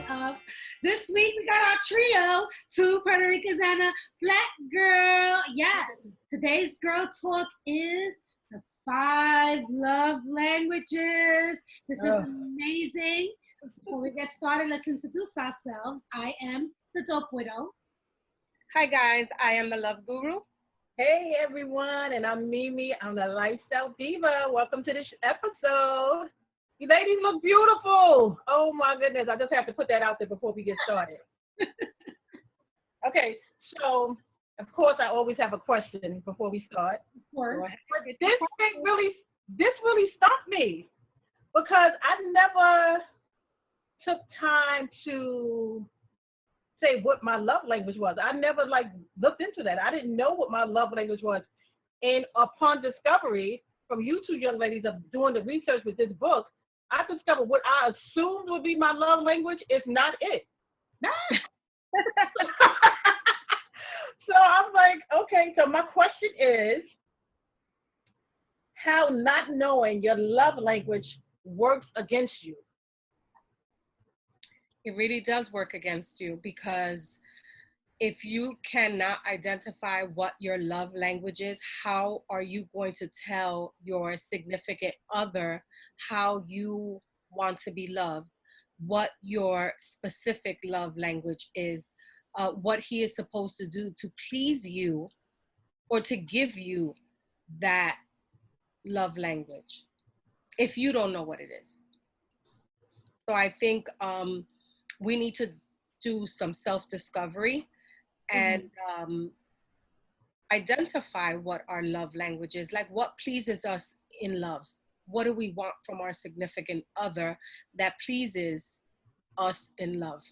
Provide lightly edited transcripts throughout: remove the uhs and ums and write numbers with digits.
of. This week we got our trio, two Puerto Ricans and a Black Girl. Yes, today's girl talk is the 5 love languages. This is amazing. Before we get started, let's introduce ourselves. I am the Dope Widow. Hi guys, I am the Love Guru. Hey everyone, and I'm Mimi. I'm the Lifestyle Diva. Welcome to this episode. You ladies look beautiful. Oh my goodness, I just have to put that out there before we get started. Okay, so of course I always have a question before we start. Of course. This really stumped me because I never took time to say what my love language was. I never looked into that. I didn't know what my love language was. And upon discovery from you two young ladies of doing the research with this book, I discovered what I assumed would be my love language is not it. So I'm like, okay, so my question is how not knowing your love language works against you. It really does work against you because if you cannot identify what your love language is, how are you going to tell your significant other how you want to be loved, what your specific love language is, what he is supposed to do to please you or to give you that love language if you don't know what it is? So I think we need to do some self-discovery and identify what our love language is, like what pleases us in love. What do we want from our significant other that pleases us in love?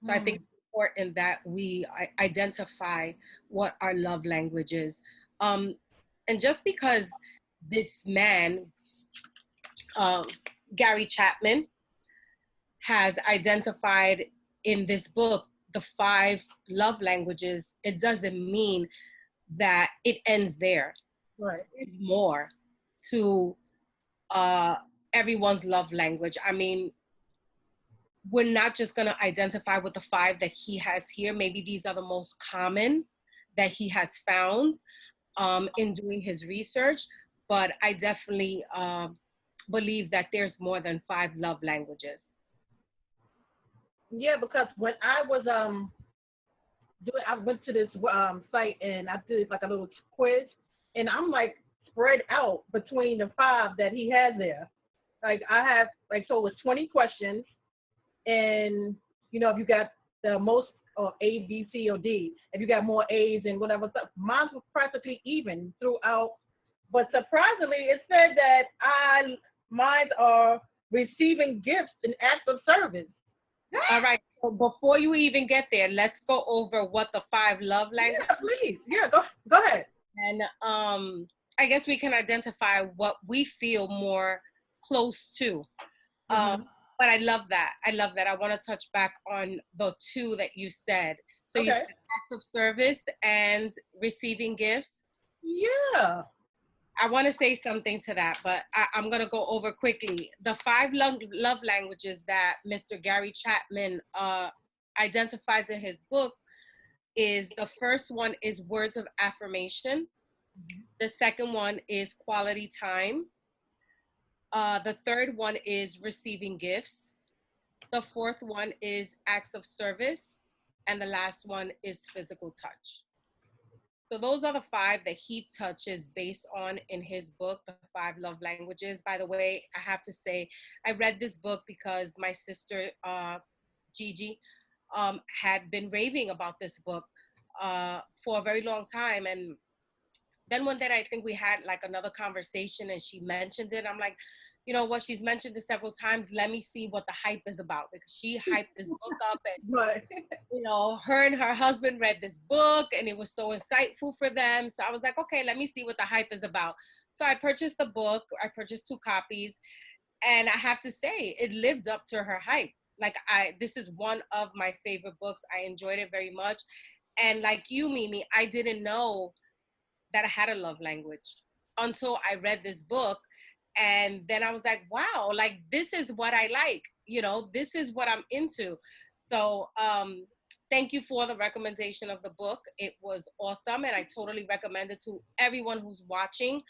So I think it's important that we identify what our love language is. And just because this man, Gary Chapman, has identified in this book the 5 love languages, it doesn't mean that it ends there. Right. There's more to everyone's love language. I mean, we're not just going to identify with the 5 that he has here. Maybe these are the most common that he has found in doing his research, but I definitely believe that there's more than 5 love languages. Yeah, because when I was I went to this site and I did like a little quiz, and I'm like spread out between the 5 that he has there. Like I have so it was 20 questions, and you know if you got the most or A, B, C, or D, if you got more A's and whatever stuff, mine was practically even throughout. But surprisingly, it said that mine are receiving gifts and acts of service. All right, so before you even get there, let's go over what the 5 love languages. Yeah, please. Yeah, go ahead. And I guess we can identify what we feel more close to. But I love that. I want to touch back on the 2 that you said. So you said acts of service and receiving gifts. Yeah. I want to say something to that, but I'm going to go over quickly. The 5 love languages that Mr. Gary Chapman identifies in his book is the first one is words of affirmation. The second one is quality time. The third one is receiving gifts. The fourth one is acts of service. And the last one is physical touch. So those are the 5 that he touches based on in his book, The 5 Love Languages. By the way, I have to say, I read this book because my sister, Gigi, had been raving about this book for a very long time. And then one day I think we had like another conversation and she mentioned it. I'm like, you know what, she's mentioned it several times. Let me see what the hype is about, because she hyped this book up and, you know, her and her husband read this book and it was so insightful for them. So I was like, okay, let me see what the hype is about. So I purchased the book. I purchased 2 copies, and I have to say it lived up to her hype. Like this is one of my favorite books. I enjoyed it very much. And like you, Mimi, I didn't know that I had a love language until I read this book. And then I was like, wow, like this is what I like. you know, this is what I'm into. So thank you for the recommendation of the book. It was awesome, and I totally recommend it to everyone who's watching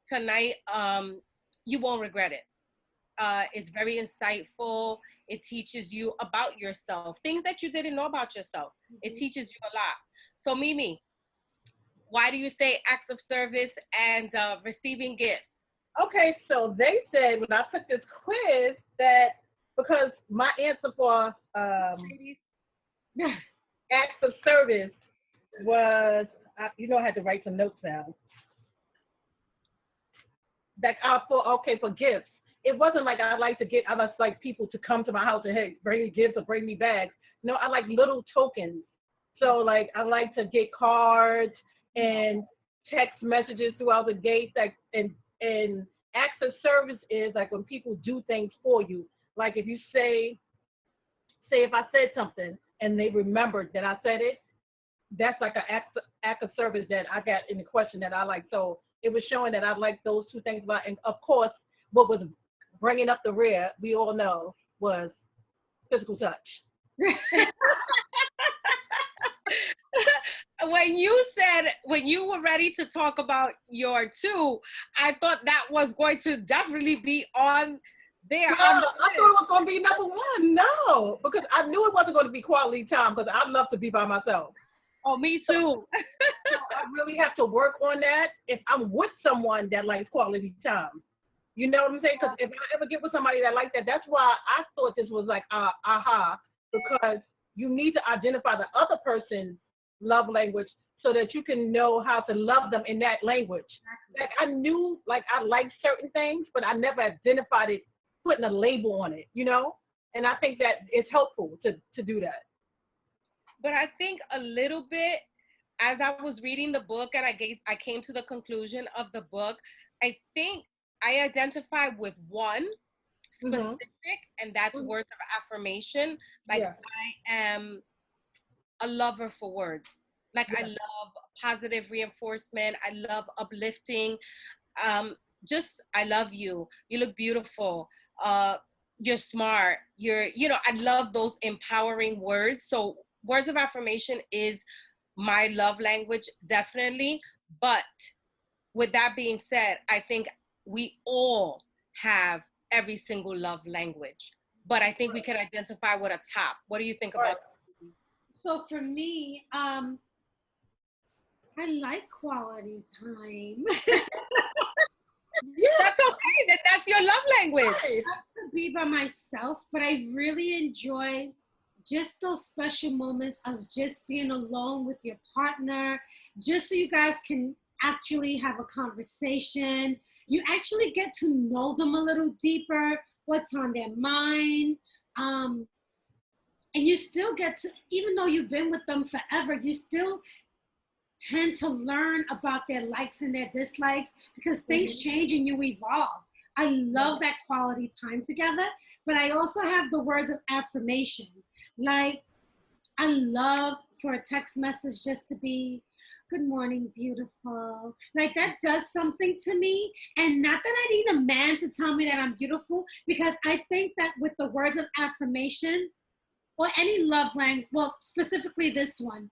tonight. You won't regret it. It's very insightful. It teaches you about yourself, things that you didn't know about yourself. It teaches you a lot. So Mimi, why do you say acts of service and receiving gifts? Okay, so they said when I took this quiz that because my answer for Ladies? acts of service was, I had to write some notes down. That for gifts. It wasn't like I like to get. I just like people to come to my house and hey, bring me gifts or bring me bags. No, I like little tokens. So like I like to get cards and text messages throughout the day. Like and acts of service is like when people do things for you. Like if you say if I said something and they remembered that I said it, that's like an act of service that I got in the question that I like. So it was showing that I like those two things about, and of course, what was bringing up the rear, we all know, was physical touch. When you were ready to talk about your two, I thought that was going to definitely be on there. No, I thought it was going to be number one. No, because I knew it wasn't going to be quality time because I love to be by myself. Oh, me too. So I really have to work on that if I'm with someone that likes quality time. You know what I'm saying? Because if I ever get with somebody that likes that, that's why I thought this was like aha, because you need to identify the other person's love language so that you can know how to love them in that language. Like I knew like I liked certain things, but I never identified it, putting a label on it, you know? And I think that it's helpful to do that. But I think a little bit, as I was reading the book and I came to the conclusion of the book, I think I identified with one specific, and that's words of affirmation. Like I am a lover for words. Like I love positive reinforcement. I love uplifting. Just I love you. You look beautiful. You're smart. I love those empowering words. So words of affirmation is my love language, definitely. But with that being said, I think we all have every single love language. But I think we can identify with a top. What do you think about that? So for me, I like quality time. Yeah, that's okay. That's your love language. I like to be by myself, but I really enjoy just those special moments of just being alone with your partner, just so you guys can actually have a conversation. You actually get to know them a little deeper, what's on their mind. And you still get to, even though you've been with them forever, you still tend to learn about their likes and their dislikes because things change and you evolve. I love that quality time together, but I also have the words of affirmation. Like, I love for a text message just to be, good morning, beautiful. Like that does something to me. And not that I need a man to tell me that I'm beautiful, because I think that with the words of affirmation or any love language, well, specifically this one,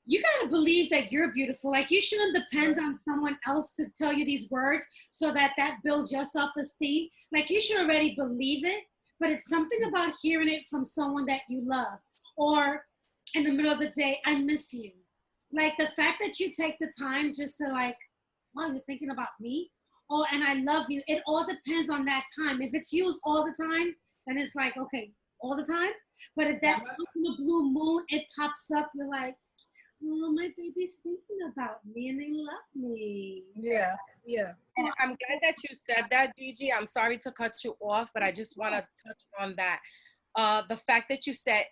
you got to believe that you're beautiful. Like you shouldn't depend on someone else to tell you these words so that builds your self-esteem. Like you should already believe it, but it's something about hearing it from someone that you love. Or in the middle of the day, I miss you. Like the fact that you take the time just to like, wow, you're thinking about me? Oh, and I love you. It all depends on that time. If it's used all the time, then it's like, okay, all the time. But if that once in a blue moon, it pops up, you're like, oh, my baby's thinking about me and they love me. Yeah. I'm glad that you said that, Gigi. I'm sorry to cut you off, but I just want to touch on that. The fact that you said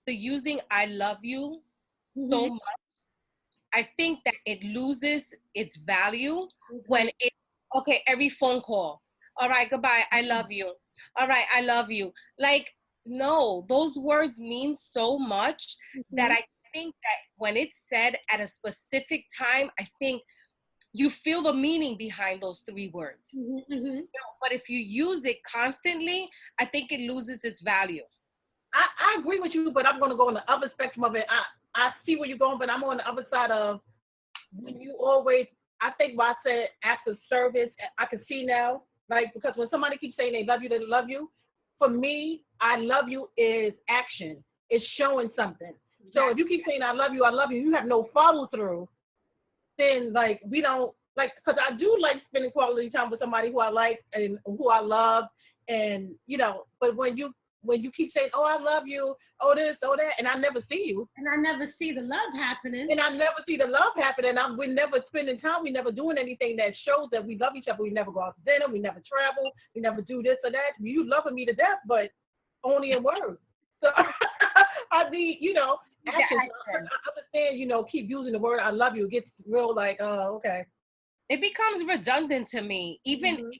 the using I love you so much, I think that it loses its value when every phone call. All right, goodbye. I love you. All right, I love you. Like, no, those words mean so much that I think that when it's said at a specific time, I think you feel the meaning behind those 3 words. Mm-hmm, mm-hmm. You know, but if you use it constantly, I think it loses its value. I agree with you, but I'm going to go on the other spectrum of it. I see where you're going, but I'm on the other side of when you always, I think why I said acts of service, I can see now, like, because when somebody keeps saying they love you, for me, I love you is action. It's showing something. So if you keep saying I love you, you have no follow through, then like we don't like because I do like spending quality time with somebody who I like and who I love, and but when you keep saying, oh, I love you, oh this, oh that, and I never see you, And I never see the love happening. and I never see the love happen, and we're never spending time, we never doing anything that shows that we love each other. We never go out to dinner, we never travel, we never do this or that. You loving me to death, but only in words. So I need, action. I understand, keep using the word I love you. It gets real like, oh, okay. It becomes redundant to me, even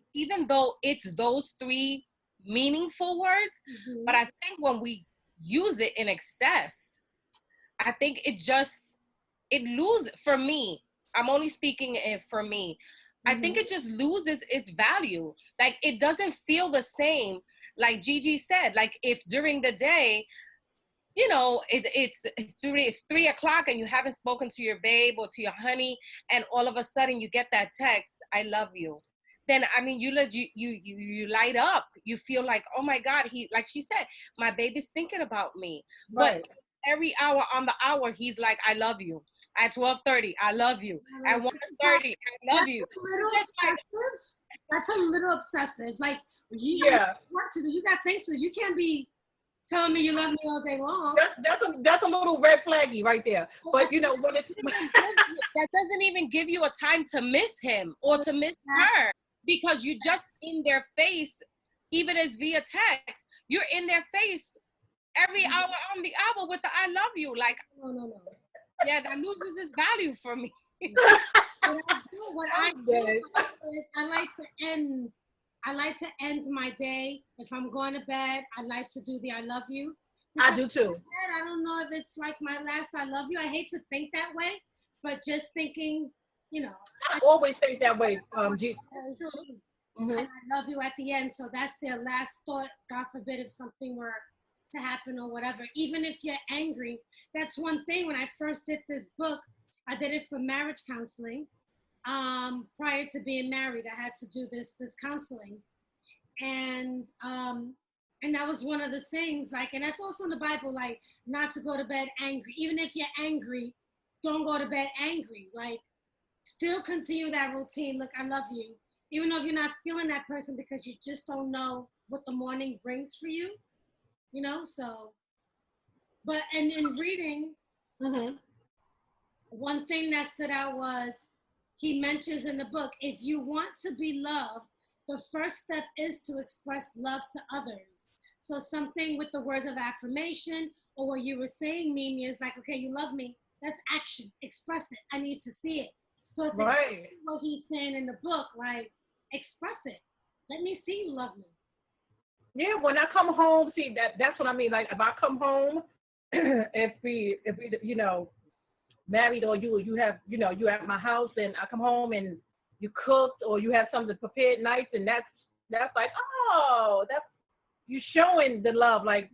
though it's those 3 meaningful words. Mm-hmm. But I think when we use it in excess, I think it loses, for me, I'm only speaking it for me. I think it just loses its value. Like, it doesn't feel the same. Like Gigi said, like if during the day, it's 3:00 and you haven't spoken to your babe or to your honey, and all of a sudden you get that text, I love you. Then, I mean, you light up. You feel like, oh my God, like she said, my baby's thinking about me. Right. But every hour on the hour, he's like, I love you. At 12:30, I love you. At 1:30, I love you. That's a little obsessive. Like, you have work to do. You got things to do. You can't be telling me you love me all day long. That's a little red flaggy right there. But when it's that doesn't even give you a time to miss him or to miss her, because you just in their face, even as via text, you're in their face every hour on the hour with the I love you. Like, no. Yeah, that loses its value for me. What I do is I like to end my day. If I'm going to bed, I like to do the I love you. I do too. I don't know if it's like my last I love you. I hate to think that way, but just thinking, I always think that way. And I love you at the end. So that's their last thought. God forbid if something were to happen or whatever. Even if you're angry, that's one thing. When I first did this book, I did it for marriage counseling. Prior to being married, I had to do this counseling, and that was one of the things. Like, and that's also in the Bible, like not to go to bed angry. Even if you're angry, don't go to bed angry. Like, still continue that routine. Look, I love you, even though you're not feeling that person because you just don't know what the morning brings for you. So. But and in reading. One thing that stood out was he mentions in the book, if you want to be loved, the first step is to express love to others. So something with the words of affirmation, or what you were saying, Mimi, is like, okay, you love me. That's action. Express it. I need to see it. So it's exactly what he's saying in the book, like, express it. Let me see you love me. Yeah, when I come home, see, that's what I mean. Like, if I come home, if we married, or you at my house and I come home and you cooked or you have something prepared nice, and that's like, oh, that's you showing the love, like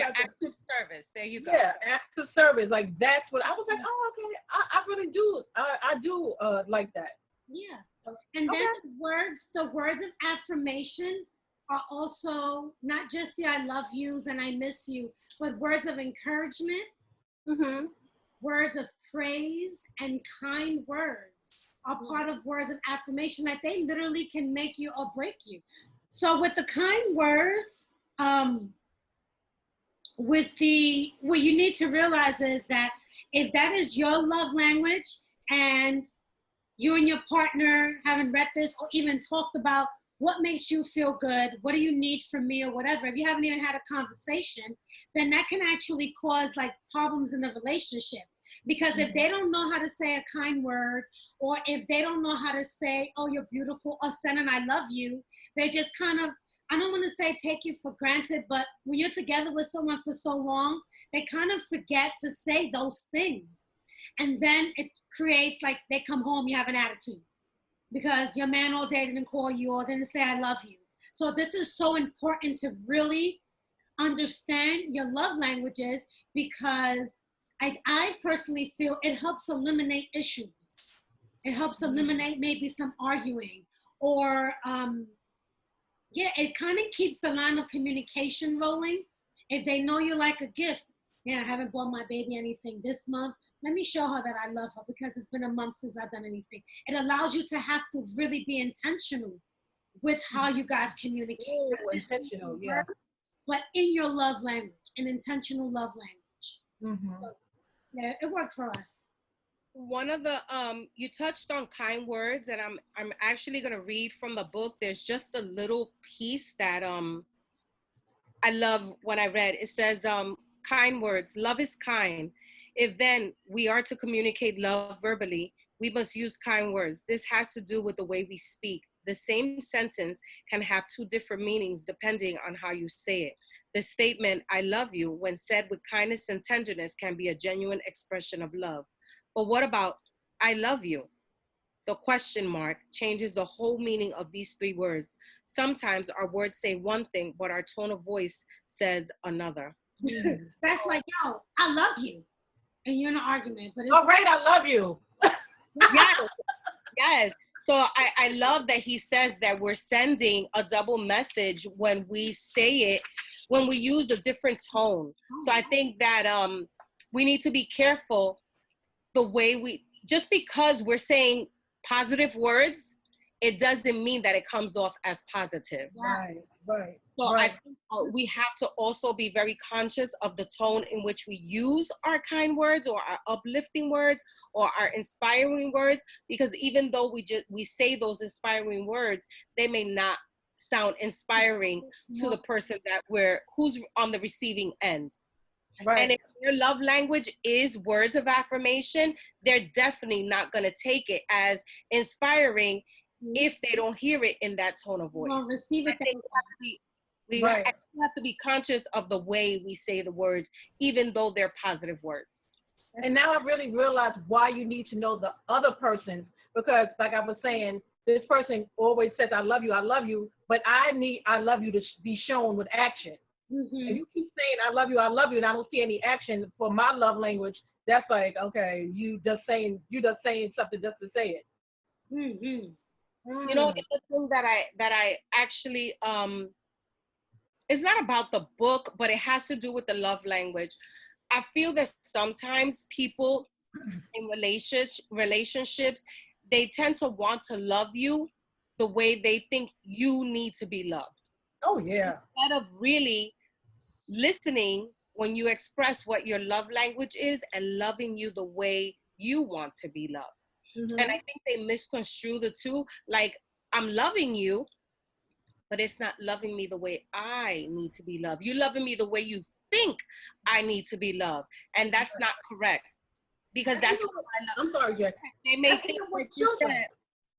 active service. There you go. Yeah, active service. Like, that's what I was like. Oh, okay. I really do. I do like that. Yeah, and then the words of affirmation are also not just the I love yous and I miss you, but words of encouragement. Words of praise and kind words are part of words of affirmation, that they literally can make you or break you. So with the kind words, what you need to realize is that if that is your love language, and you and your partner haven't read this or even talked about what makes you feel good, what do you need from me or whatever, if you haven't even had a conversation, then that can actually cause like problems in the relationship. Because if they don't know how to say a kind word, or if they don't know how to say, oh, you're beautiful, or send an I love you, they just kind of, I don't want to say take you for granted, but when you're together with someone for so long, they kind of forget to say those things. And then it creates like they come home, you have an attitude because your man all day didn't call you or didn't say I love you. So this is so important to really understand your love languages, because I personally feel it helps eliminate issues. It helps eliminate maybe some arguing, or yeah, it kind of keeps the line of communication rolling. If they know you like a gift, yeah, I haven't bought my baby anything this month. Let me show her that I love her because it's been a month since I've done anything. It allows you to have to really be intentional with how you guys communicate. Oh, intentional, yeah. But in your love language, an intentional love language. Mm-hmm. So, yeah, it worked for us. One of the you touched on kind words, and I'm actually gonna read from the book. There's just a little piece that I love when I read. It says kind words. Love is kind. If then we are to communicate love verbally, we must use kind words. This has to do with the way we speak. The same sentence can have two different meanings depending on how you say it. The statement, I love you, when said with kindness and tenderness, can be a genuine expression of love. But what about, I love you? The question mark changes the whole meaning of these three words. Sometimes our words say one thing, but our tone of voice says another. That's like, yo, I love you. And you're in an argument. But it's All right, I love you. Yes. Yes. So I love that he says that we're sending a double message when we say it, when we use a different tone. So I think that we need to be careful the way we, just because we're saying positive words, it doesn't mean that it comes off as positive. Right, right. So right. I think we have to also be very conscious of the tone in which we use our kind words or our uplifting words or our inspiring words, because even though we say those inspiring words, they may not sound inspiring to the person that who's on the receiving end. Right. And if your love language is words of affirmation, they're definitely not going to take it as inspiring if they don't hear it in that tone of voice. Receive it. We have to be conscious of the way we say the words, even though they're positive words. And now I really realize why you need to know the other person, because like I was saying, this person always says, I love you, but I need I love you to be shown with action. Mm-hmm. If you keep saying, I love you, and I don't see any action for my love language, that's like, okay, you just saying something just to say it. Mm-hmm. You know, the thing that I actually, it's not about the book, but it has to do with the love language. I feel that sometimes people in relationships, they tend to want to love you the way they think you need to be loved. Oh, yeah. Instead of really listening when you express what your love language is and loving you the way you want to be loved. Mm-hmm. And I think they misconstrue the two. Like, I'm loving you, but it's not loving me the way I need to be loved. You're loving me the way you think I need to be loved. And that's not correct. Because that's not my love. I'm sorry, Jack. They may think like you said,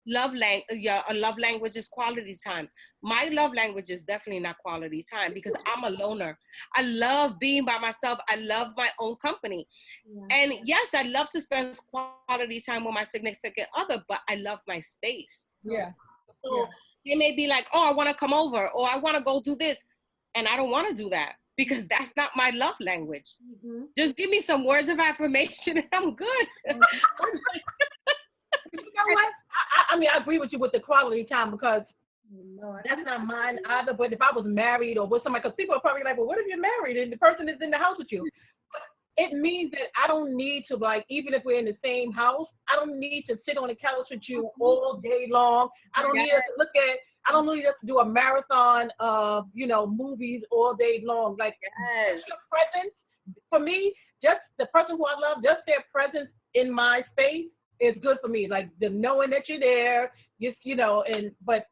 a love language is quality time. My love language is definitely not quality time because I'm a loner. I love being by myself. I love my own company. Yeah. And yes, I love to spend quality time with my significant other, but I love my space. Yeah. So they may be like, oh, I want to come over, or I want to go do this. And I don't want to do that because that's not my love language. Mm-hmm. Just give me some words of affirmation and I'm good. You know what? I mean, I agree with you with the quality time because that's not mine either. But if I was married or with somebody, because people are probably like, well, what if you're married and the person is in the house with you? It means that I don't need to, like, even if we're in the same house, I don't need to sit on the couch with you all day long. I don't need us to do a marathon of, movies all day long. Like, just your presence, for me, just the person who I love, just their presence in my space is good for me. Like, the knowing that you're there, but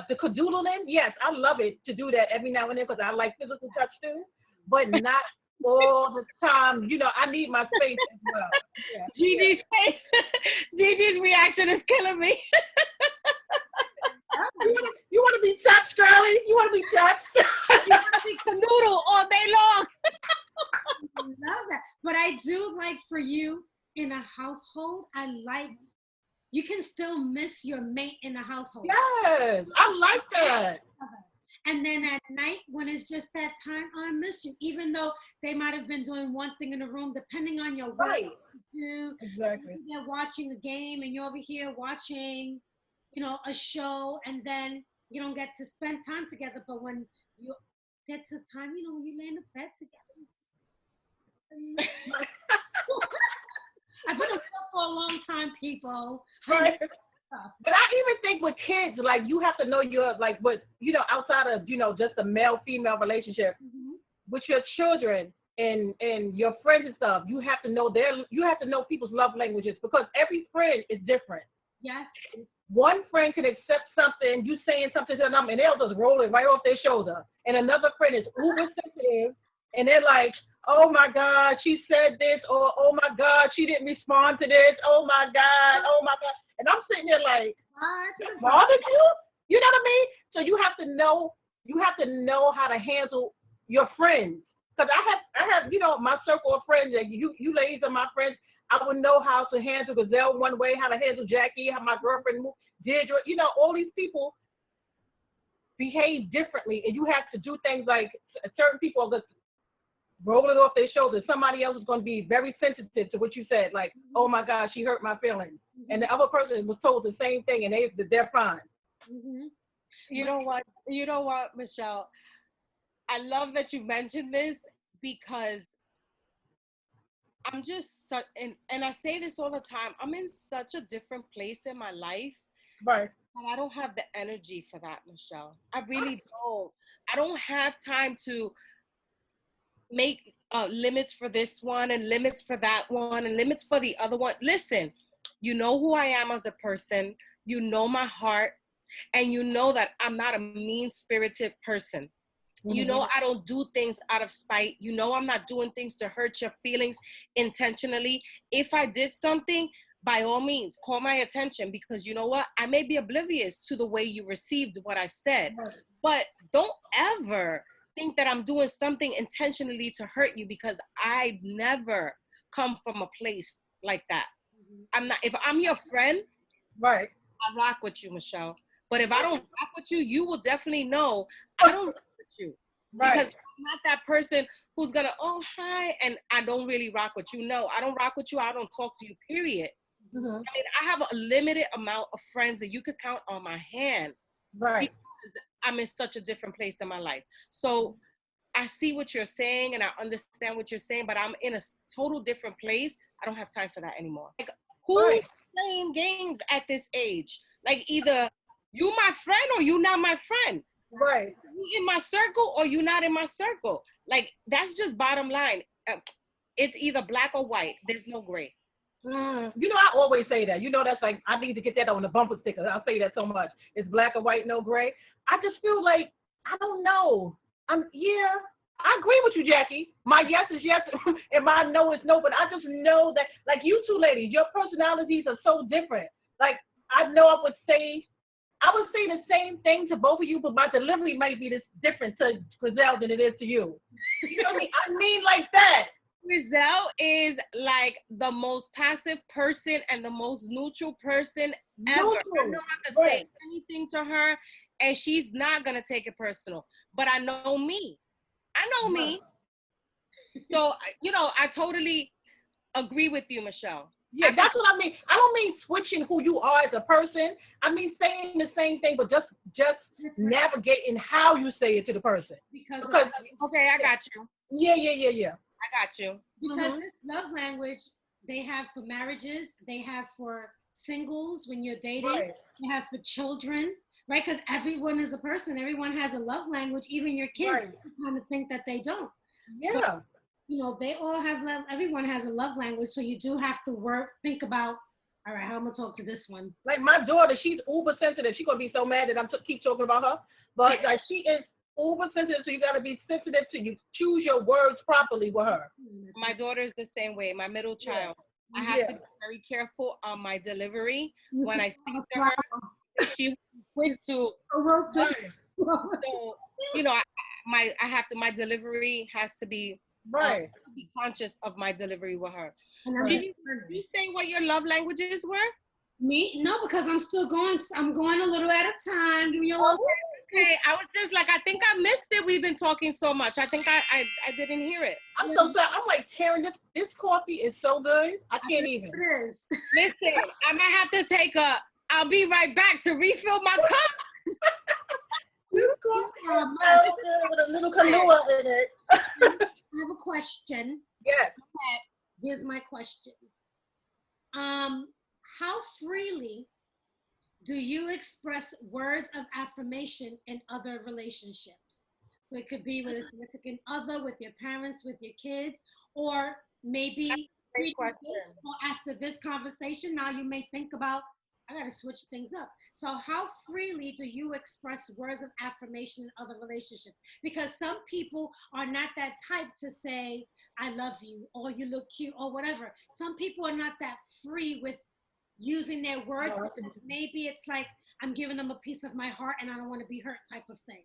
the cadoodling, yes, I love it to do that every now and then because I like physical touch too, but not all the time. I need my space as well. Yeah. Gigi's face, Gigi's reaction is killing me. You want to be touched, Charlie? You want to be touched? You want to be canoodle all day long. I love that. But I do like for you in a household, you can still miss your mate in a household. Yes, I like that. And then at night, when it's just that time, I miss you. Even though they might have been doing one thing in the room, depending on your work, Right. Exactly. they're watching a game and you're over here watching, a show, and then you don't get to spend time together. But when you get to the time, when you lay in the bed together, you just. I've been around for a long time, people. Right. But I even think with kids, like you have to know your outside of just a male female relationship with your children and your friends and stuff. You have to know people's love languages because every friend is different. Yes. One friend can accept something, you saying something to them, and they'll just roll it right off their shoulder. And another friend is uber sensitive, and they're like, oh my God, she said this, or oh my God, she didn't respond to this. Oh my God, oh my God. And I'm sitting there like, bothered you? You know what I mean? So you have to know how to handle your friends. Because I have my circle of friends, and you ladies are my friends. I would know how to handle Gazelle one way, how to handle Jackie, how my girlfriend Deirdre. All these people behave differently, and you have to do things like certain people are just rolling off their shoulders. Somebody else is going to be very sensitive to what you said, like, oh my God, she hurt my feelings. And the other person was told the same thing, and they're fine. You know what, Michelle? I love that you mentioned this because I'm just such, and I say this all the time, I'm in such a different place in my life. Right. And I don't have the energy for that, Michelle. I really don't. I don't have time to make limits for this one and limits for that one and limits for the other one. Listen, you know who I am as a person. You know my heart. And you know that I'm not a mean-spirited person. You know I don't do things out of spite. You know I'm not doing things to hurt your feelings intentionally. If I did something, by all means, call my attention, because you know what? I may be oblivious to the way you received what I said. But don't ever think that I'm doing something intentionally to hurt you, because I never come from a place like that. I'm not. If I'm your friend, right, I rock with you, Michelle. But if I don't rock with you, you will definitely know I don't rock with you. Right. Because I'm not that person who's gonna, oh hi, and I don't really rock with you. No, I don't rock with you. I don't talk to you, period. I mean, I have a limited amount of friends that you could count on my hand. Right. Because I'm in such a different place in my life. So I see what you're saying and I understand what you're saying, but I'm in a total different place. I don't have time for that anymore. Like, who's playing games at this age? Like, either you my friend or you not my friend. Right. You in my circle or you not in my circle. Like, that's just bottom line. It's either black or white. There's no gray. I always say that. That's like, I need to get that on the bumper sticker. I say that so much. It's black or white, no gray. I just feel like, I don't know. I agree with you, Jackie. My yes is yes and my no is no, but I just know that, like you two ladies, your personalities are so different. Like, I know I would say the same thing to both of you, but my delivery might be different to Griselle than it is to you. You know what I mean? I mean like that. Griselle is like the most passive person and the most neutral person ever. I know I can say anything to her and she's not going to take it personal. But I know me. Me. So, I totally agree with you, Michelle. Yeah, that's what I mean. I don't mean switching who you are as a person. I mean saying the same thing, but just navigating how you say it to the person. Because okay, I got you. Yeah. I got you. Because this love language, they have for marriages, they have for singles when you're dating, they have for children, right? Because everyone is a person. Everyone has a love language. Even your kids kind of think that they don't. Yeah. But, they all have love. Everyone has a love language. So you do have to think about, all right, how I'm going to talk to this one. Like my daughter, she's uber sensitive. She's going to be so mad that I'm keep talking about her. But like, she is uber sensitive, so you got to be sensitive to you. Choose your words properly with her. My daughter is the same way. My middle child. I have to be very careful on my delivery when I speak to her. She quick to so, my delivery has to be Right. Be conscious of my delivery with her. And I'm Right. just Did you say what your love languages were? me? No, because I'm still going. I'm going a little at a time. Give me a little. Okay, I was just like, I think I missed it. We've been talking so much. I think I didn't hear it. I'm so sorry. I'm like, Taryn, this coffee is so good. I can't even. It is. Listen, I might have to I'll be right back to refill my cup. You too, So good with a little Kahlua in it. I have a question. Yes. Here's my question. How freely do you express words of affirmation in other relationships? So it could be with a significant other, with your parents, with your kids, or maybe Great question. this, or after this conversation, now you may think about, I got to switch things up. So how freely do you express words of affirmation in other relationships? Because some people are not that type to say, I love you, or you look cute, or whatever. Some people are not that free with using their words. No, Maybe it's like, I'm giving them a piece of my heart and I don't want to be hurt type of thing.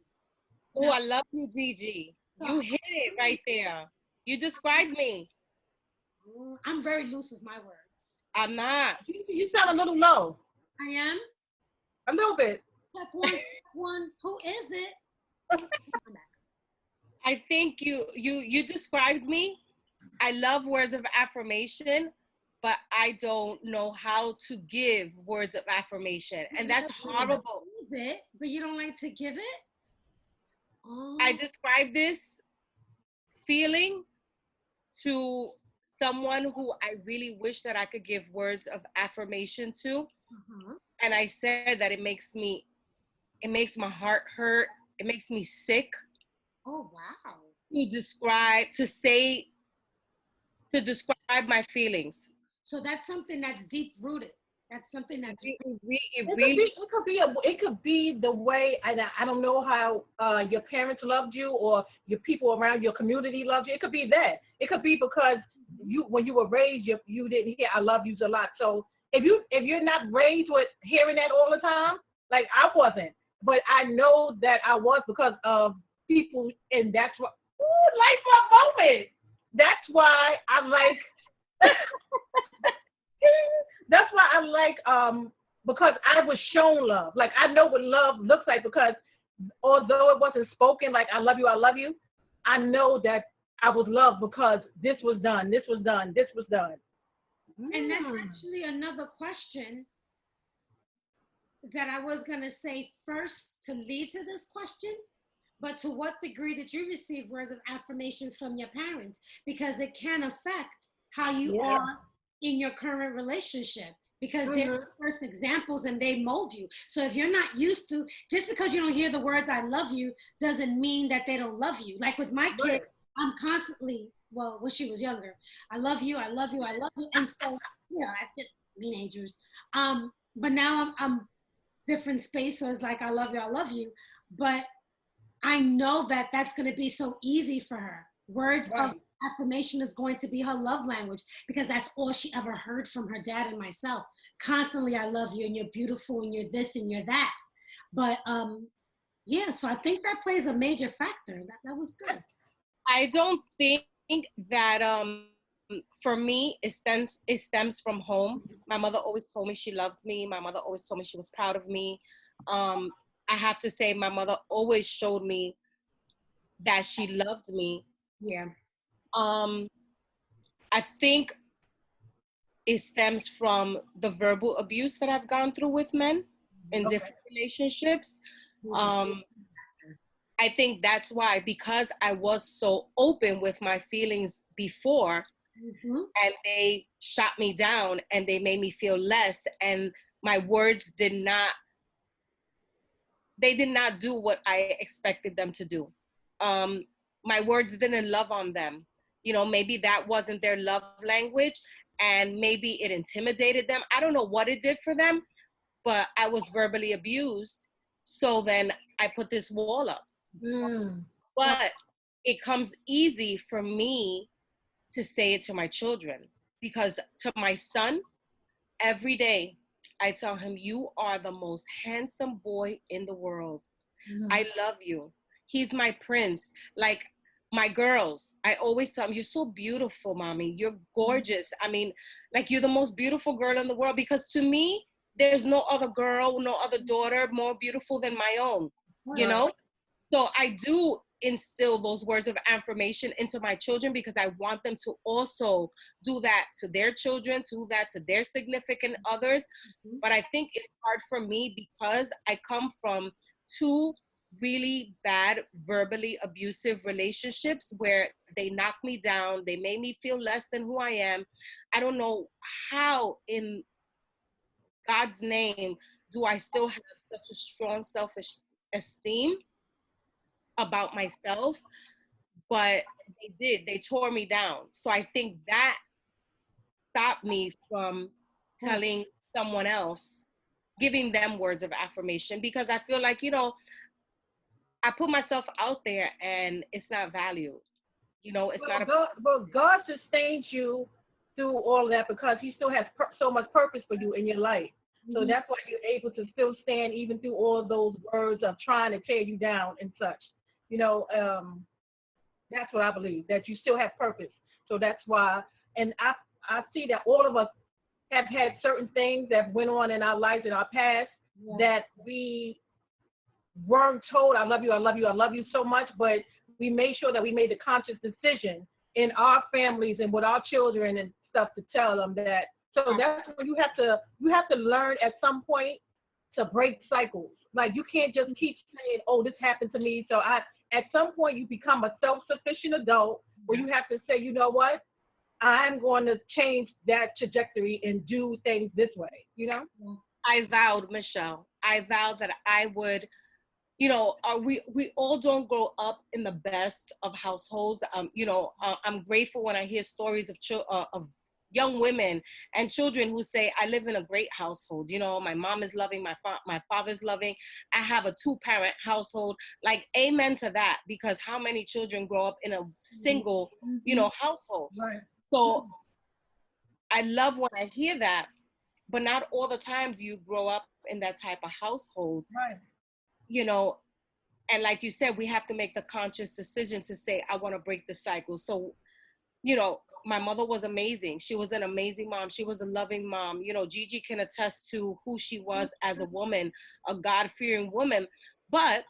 Oh, I love you, Gigi. You hit it right there. You described me. I'm very loose with my words. I'm not. You sound a little low. I am. A little bit. Check one, check one. Who is it? I think you described me. I love words of affirmation, but I don't know how to give words of affirmation. And that's horrible. Give it, but you don't like to give it? Oh. I describe this feeling to someone who I really wish that I could give words of affirmation to. And I said that it makes my heart hurt. It makes me sick. Oh, wow. To describe my feelings. So that's something that's deep rooted. That's something that's it could be the way, and I don't know how your parents loved you or your people around your community loved you. It could be that. It could be because when you were raised, you didn't hear I love yous a lot. So if you're not raised with hearing that all the time, like I wasn't, but I know that I was because of people, and that's what life for a moment. That's why I like. That's why I like because I was shown love. Like I know what love looks like because although it wasn't spoken like I love you, I know that I was loved because this was done, this was done, this was done. And that's actually another question that I was gonna say first to lead to this question. But to what degree did you receive words of affirmation from your parents? Because it can affect how you are in your current relationship, because they're first examples and they mold you. So if you're not used to, just because you don't hear the words I love you doesn't mean that they don't love you. Like with my kid, I'm constantly, well, when she was younger, I love you, I love you, I love you. And so, you know, I did teenagers. But now I'm different space, so it's like I love you. But I know that that's going to be so easy for her. Words of affirmation is going to be her love language because that's all she ever heard from her dad and myself. Constantly, I love you and you're beautiful and you're this and you're that. But yeah, so I think that plays a major factor. That was good. I don't think that for me it stems from home. My mother always told me she loved me. My mother always told me she was proud of me. I have to say my mother always showed me that she loved me. Yeah. I think it stems from the verbal abuse that I've gone through with men in different relationships. I think that's why, because I was so open with my feelings before, and they shot me down and they made me feel less, and my words did not do what I expected them to do. My words didn't love on them. You know, maybe that wasn't their love language, and maybe it intimidated them. I don't know what it did for them, but I was verbally abused. So then I put this wall up. But it comes easy for me to say it to my children, because to my son, every day I tell him, you are the most handsome boy in the world. I love you. He's my prince. Like, my girls, I always tell them, you're so beautiful, mommy. You're gorgeous. I mean, like, you're the most beautiful girl in the world, because to me, there's no other girl, no other daughter more beautiful than my own, you Right. know? So I do instill those words of affirmation into my children, because I want them to also do that to their children, do that to their significant others. Mhm. But I think it's hard for me because I come from two really bad verbally abusive relationships where they knocked me down, they made me feel less than who I am. I don't know how in God's name do I still have such a strong self-esteem about myself, but they tore me down. So I think that stopped me from telling someone else, giving them words of affirmation, because I feel like, I put myself out there and it's not valued. It's not a. God sustains you through all of that because He still has so much purpose for you in your life. So Mhm. that's why you're able to still stand even through all those words of trying to tear you down and such. You know, that's what I believe, that you still have purpose. So that's why, and I see that all of us have had certain things that went on in our lives in our past Yeah. that we weren't told, I love you, I love you, I love you so much, but we made sure that we made the conscious decision in our families and with our children and stuff to tell them that. So that's when you have to learn at some point to break cycles. Like you can't just keep saying, "Oh, this happened to me." So at some point, you become a self-sufficient adult where you have to say, "You know what? I'm going to change that trajectory and do things this way." Yeah. I vowed, Michelle, I vowed that I would, we all don't grow up in the best of households. I'm grateful when I hear stories of young women and children who say, I live in a great household. My mom is loving, my father's loving. I have a 2-parent household. Like, amen to that, because how many children grow up in a single, Mhm. household? Right. So I love when I hear that, but not all the time do you grow up in that type of household, Right. you know. And like you said, we have to make the conscious decision to say, I want to break the cycle. So, my mother was amazing. She was an amazing mom. She was a loving mom. Gigi can attest to who she was as a woman, a God-fearing woman, but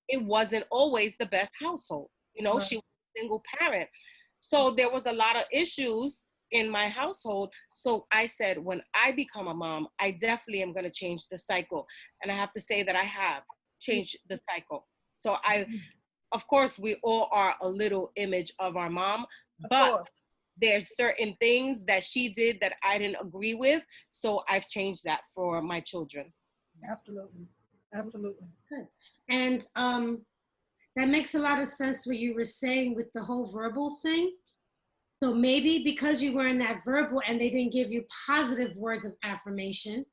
it wasn't always the best household. Right. She was a single parent. So there was a lot of issues in my household. So I said, when I become a mom, I definitely am going to change the cycle. And I have to say that I have changed the cycle. So of course, we all are a little image of our mom, Of but course. there's certain things that she did that I didn't agree with. So I've changed that for my children. Absolutely. Absolutely. Good. And that makes a lot of sense what you were saying with the whole verbal thing. So maybe because you were in that verbal and they didn't give you positive words of affirmation,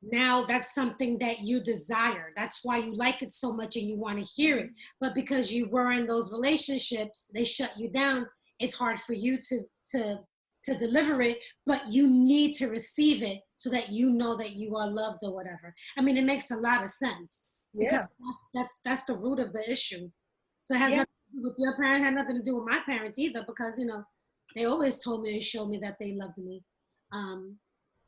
now that's something that you desire. That's why you like it so much and you want to hear it. But because you were in those relationships, they shut you down. It's hard for you to to deliver it, but you need to receive it so that you know that you are loved or whatever. I mean, it makes a lot of sense because Yeah. that's the root of the issue. So it has Yeah. nothing to do with your parents, had nothing to do with my parents either, because they always told me and showed me that they loved me. Um,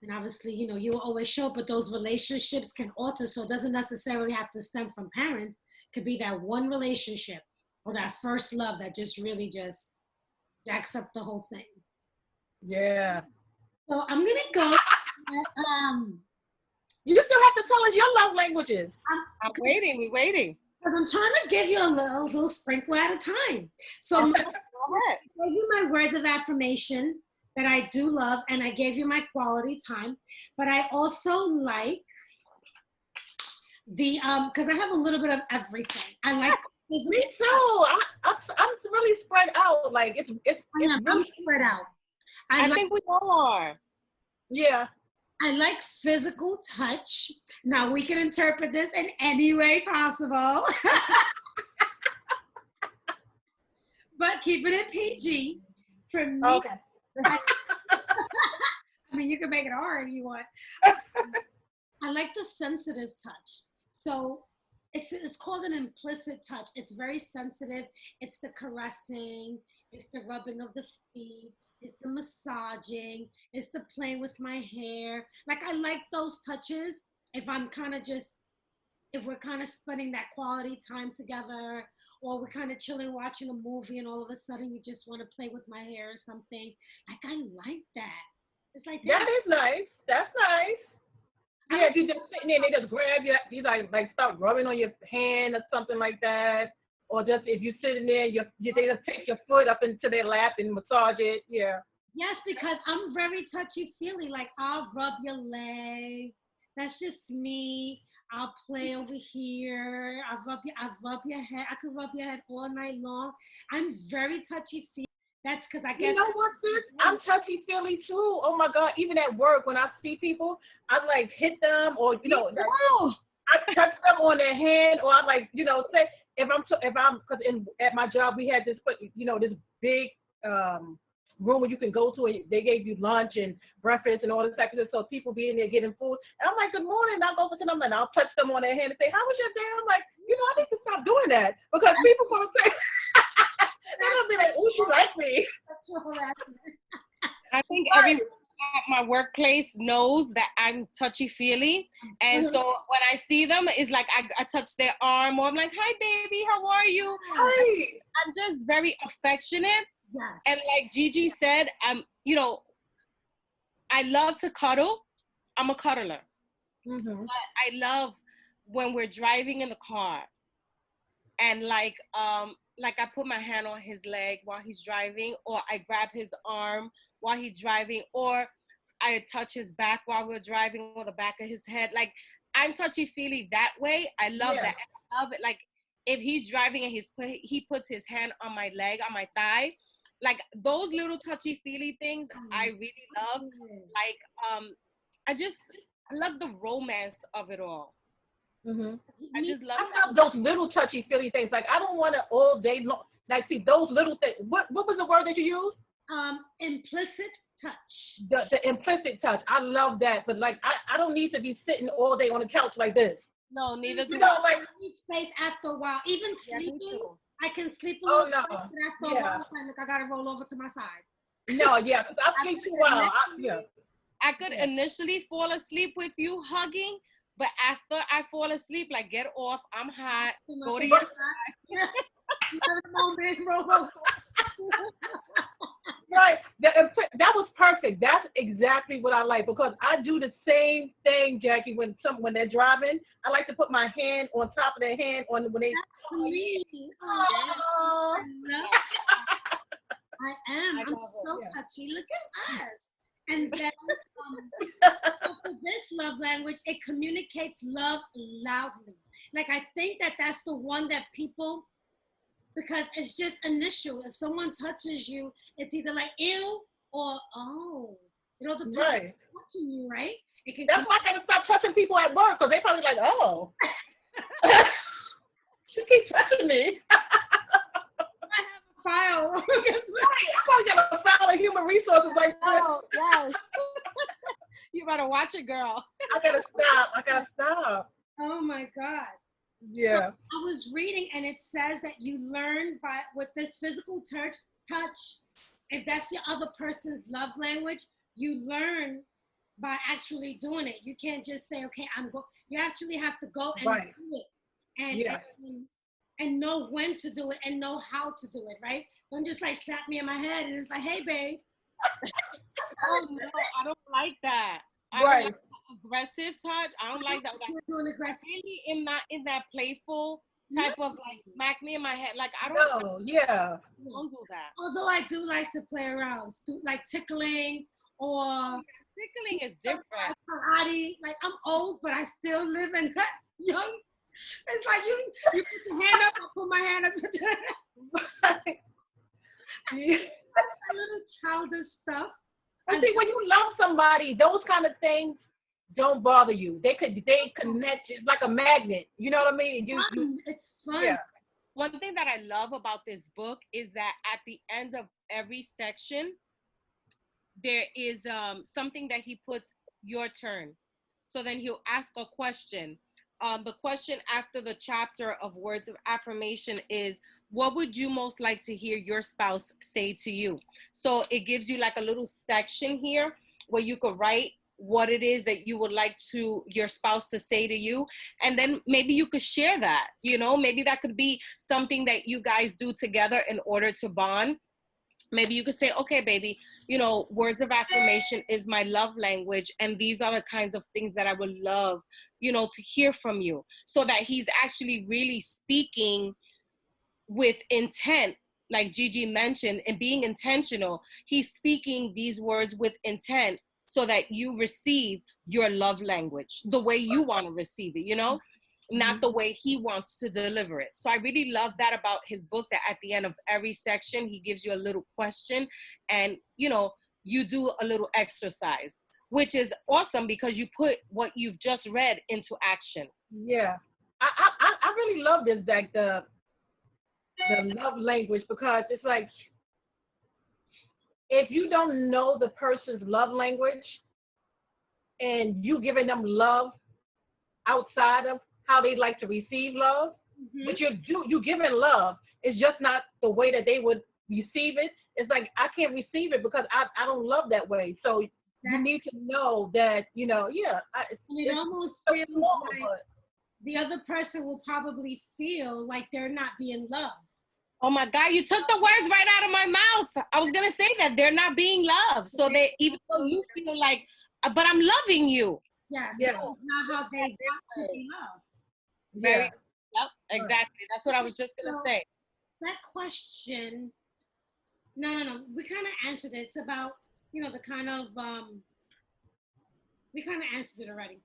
and obviously, you will always show, but those relationships can alter. So it doesn't necessarily have to stem from parents. It could be that one relationship or that first love that just really just jacks up the whole thing. Yeah. So I'm gonna go. You still have to tell us your love languages. I'm waiting. We're waiting. Because I'm trying to give you a little sprinkle at a time. So Go ahead. I gave you my words of affirmation that I do love, and I gave you my quality time. But I also like the because I have a little bit of everything. I like Me physical. too. I'm really spread out. Like it's I'm really spread out. I I like think we all are. yeah. I like physical touch. Now we can interpret this in any way possible, but keeping it PG for me. Okay. I mean, you can make it R if you want. I like the sensitive touch. So it's called an implicit touch. It's very sensitive. It's the caressing, it's the rubbing of the feet, it's the massaging, it's the playing with my hair. Like I like those touches if I'm kind of just if we're kind of spending that quality time together, or we're kind of chilling watching a movie and all of a sudden you just want to play with my hair or something. Like I like that. It's like damn, That is nice. That's nice. I Yeah, don't if you just sitting there, and they just grab you like start rubbing on your hand or something like that, or just if you're sitting there, they just take your foot up into their lap and massage it. Yeah. yes, because I'm very touchy feely. Like I'll rub your leg. That's just me. I'll play over here. I rub your head. I could rub your head all night long. I'm very touchy feely. That's because I You guess know what, sis? I'm touchy feely too. Oh my God! Even at work, when I see people, I like hit them, or like, oh, I touch them on their hand, or I like say if I'm because at my job we had this big um room where you can go to, and they gave you lunch and breakfast and all this type of stuff. So people be in there getting food, and I'm like, good morning. And I'll go to them and I'll touch them on their hand and say, how was your day? I'm like, I need to stop doing that because people gonna say. They're gonna be like, "Oh, she likes me." sexual harassment. I think Right. everyone at my workplace knows that I'm touchy-feely. And so when I see them, it's like I touch their arm, or I'm like, hi, baby, how are you? Right. I'm just very affectionate. Yes. And like Gigi said, I love to cuddle. I'm a cuddler. Mm-hmm. But I love when we're driving in the car and like I put my hand on his leg while he's driving, or I grab his arm while he's driving, or I touch his back while we're driving, or the back of his head. Like I'm touchy-feely that way. I love that. I love it. Like if he's driving and he puts his hand on my leg, on my thigh, like those little touchy-feely things I really love. Like I love the romance of it all. Mm-hmm. I just love I love those little touchy feely things. Like I don't want to all day long. Like see those little things. What was the word that you used? Implicit touch. The implicit touch. I love that. But like I don't need to be sitting all day on the couch like this. No, neither do Like I need space after a while. Even sleeping, I can sleep a oh little no, bit, but after a while, it's like, look, I gotta roll over to my side. no, yeah. Because I sleep too well. I could initially fall asleep with you hugging, but after I fall asleep, like get off, I'm hot, go to your side. Moment, roll over. Right. That was perfect. That's exactly what I like because I do the same thing, Jackie. When they're driving, I like to put my hand on top of their hand when they. That's me. Oh. I love I am. I'm so touchy. Look at us. And then so for this love language, it communicates love loudly. Like I think that's the one that people, because it's just initial. If someone touches you, it's either like ew or oh. It all depends on touching you, right? That's why I gotta stop touching people at work because they probably like, oh, she keeps touching me. I have a file. I probably got a file of human resources like oh, yes. You better watch it, girl. I gotta stop. Oh my God. Yeah. So I was reading and it says that you learn with this physical touch, if that's your other person's love language, you learn by actually doing it. You can't just say, okay, you actually have to go and do it and know when to do it and know how to do it, right? Don't just like slap me in my head and it's like, hey, babe. Oh, no, I don't like that. I don't like aggressive touch. I don't like that. Like, doing aggressive. Really in that playful type of like smack me in my head. Like I don't. No, yeah. Don't do that. Although I do like to play around, like tickling or tickling is different. Karate. Like I'm old, but I still live in that young. It's like you put your hand up, I put my hand up. That's a little childish stuff. I think when you love somebody, those kind of things don't bother you. They connect. It's like a magnet. You know what I mean? It's fun. Yeah. One thing that I love about this book is that at the end of every section, there is something that he puts your turn. So then he'll ask a question. the question after the chapter of words of affirmation is, what would you most like to hear your spouse say to you? So it gives you like a little section here where you could write what it is that you would like to your spouse to say to you, and then maybe you could share that. You know, maybe that could be something that you guys do together in order to bond. Maybe you could say, okay, baby, you know, words of affirmation is my love language, and these are the kinds of things that I would love, you know, to hear from you, so that he's actually really speaking with intent, like Gigi mentioned, and being intentional. He's speaking these words with intent so that you receive your love language the way you want to receive it, you know, not the way he wants to deliver it. So I really love that about his book, that at the end of every section, he gives you a little question, and, you know, you do a little exercise, which is awesome because you put what you've just read into action. Yeah. I really love this, like the love language, because it's like, if you don't know the person's love language and you giving them love outside of how they like to receive love, but you giving love, it's just not the way that they would receive it. It's like, I can't receive it because I don't love that way. So you need to know that, you know, and it almost feels like the other person will probably feel like they're not being loved. Oh my God, you took the words right out of my mouth. I was going to say that they're not being loved. So they, even though you feel like, but I'm loving you. Yes, yeah. So it's not how they want to be loved. Very, yep, exactly. That's what I was just going to say. That question, no. We kind of answered it. It's about, you know, the kind of, we kind of answered it already,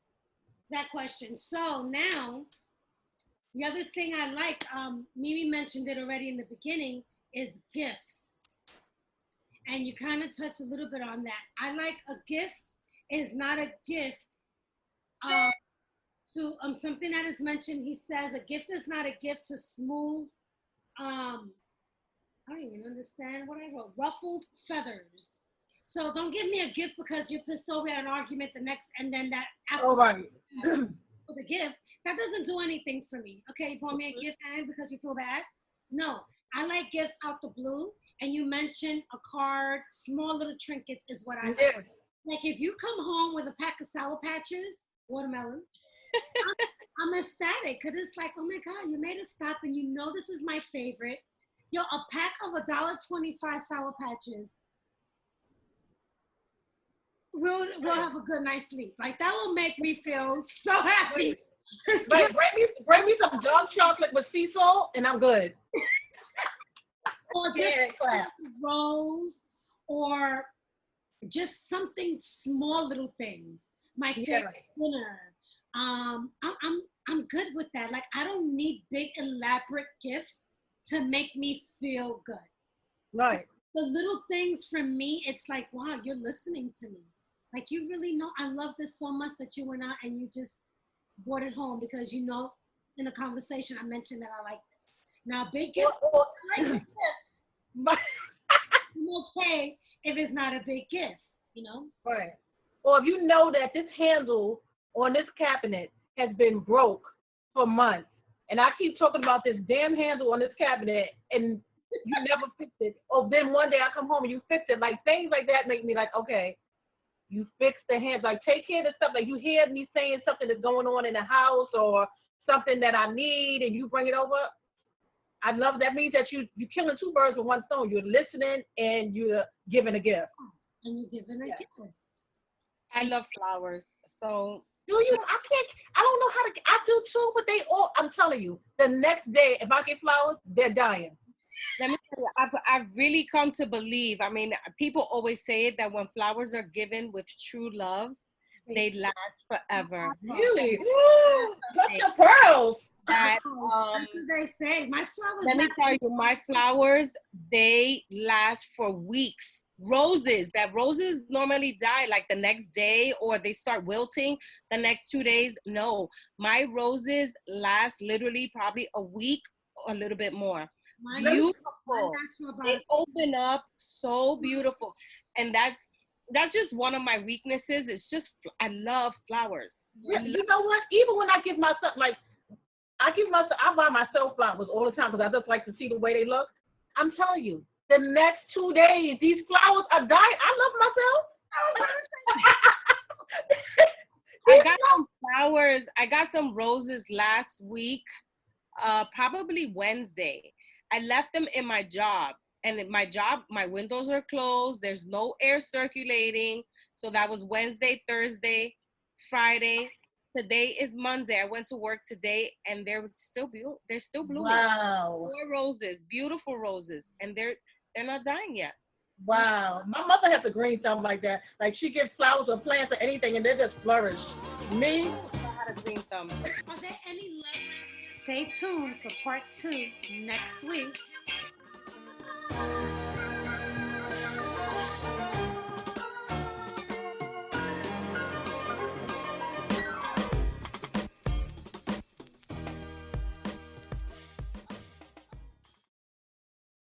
that question. So now, the other thing I like, Mimi mentioned it already in the beginning, is gifts. And you kind of touched a little bit on that. I like a gift is not a gift to something that is mentioned. He says a gift is not a gift to smooth, I don't even understand what I wrote, ruffled feathers. So don't give me a gift because you're pissed over at an argument the next, and then that after for the gift, that doesn't do anything for me. Okay, you bought me a gift and because you feel bad? No, I like gifts out the blue. And you mentioned a card, small little trinkets is what I like. Like if you come home with a pack of Sour Patches, watermelon, I'm ecstatic because it's like, oh my God, you made us stop and you know this is my favorite. Yo, a pack of $1.25 Sour Patches. We'll have a good night's sleep. Like that will make me feel so happy. Like bring me some dark chocolate with sea salt and I'm good. Or just rose, or just something small, little things. My favorite dinner. I'm good with that. Like I don't need big elaborate gifts to make me feel good. Right. The little things from me, it's like, wow, you're listening to me. Like you really know I love this so much that you went out and you just brought it home because you know in the conversation I mentioned that I like this. Now big gifts, I like big gifts. I'm okay if it's not a big gift, you know? Right. Or if you know that this handle on this cabinet has been broke for months, and I keep talking about this damn handle on this cabinet and you never fixed it. Or then one day I come home and you fix it. Like things like that make me like, okay, you fix the hands. Like take care of the stuff. Like you hear me saying something that's going on in the house or something that I need and you bring it over. I love that. Means that you're killing two birds with one stone. You're listening and you're giving a gift. Yes, and you're giving a gift. I love flowers. So do you? I don't know how to. I do too, but they all. I'm telling you, the next day if I get flowers, they're dying. Let me tell you, I've really come to believe. I mean, people always say it that when flowers are given with true love, they last forever. Really? Such the pearls. That that's what they say. My flowers. Let me tell you, my flowers, they last for weeks. Roses normally die like the next day or they start wilting the next 2 days. No, my roses last literally probably a week or a little bit more. Beautiful. They open up so beautiful. And that's that's just one of my weaknesses. It's just I love flowers. Yeah, you know what? Even when I give myself I buy myself flowers all the time because I just like to see the way they look. I'm telling you, the next 2 days, these flowers are dying. I love myself. I got some flowers. I got some roses last week, probably Wednesday. I left them in my job. And in my job, my windows are closed. There's no air circulating. So that was Wednesday, Thursday, Friday. Today is Monday. I went to work today, and they're still they're still blooming. Wow. 4 roses, beautiful roses, and they're not dying yet. Wow. My mother has a green thumb like that. Like she gives flowers or plants or anything, and they just flourish. Me? I had a green thumb. Are there any love languages? Stay tuned for part 2 next week.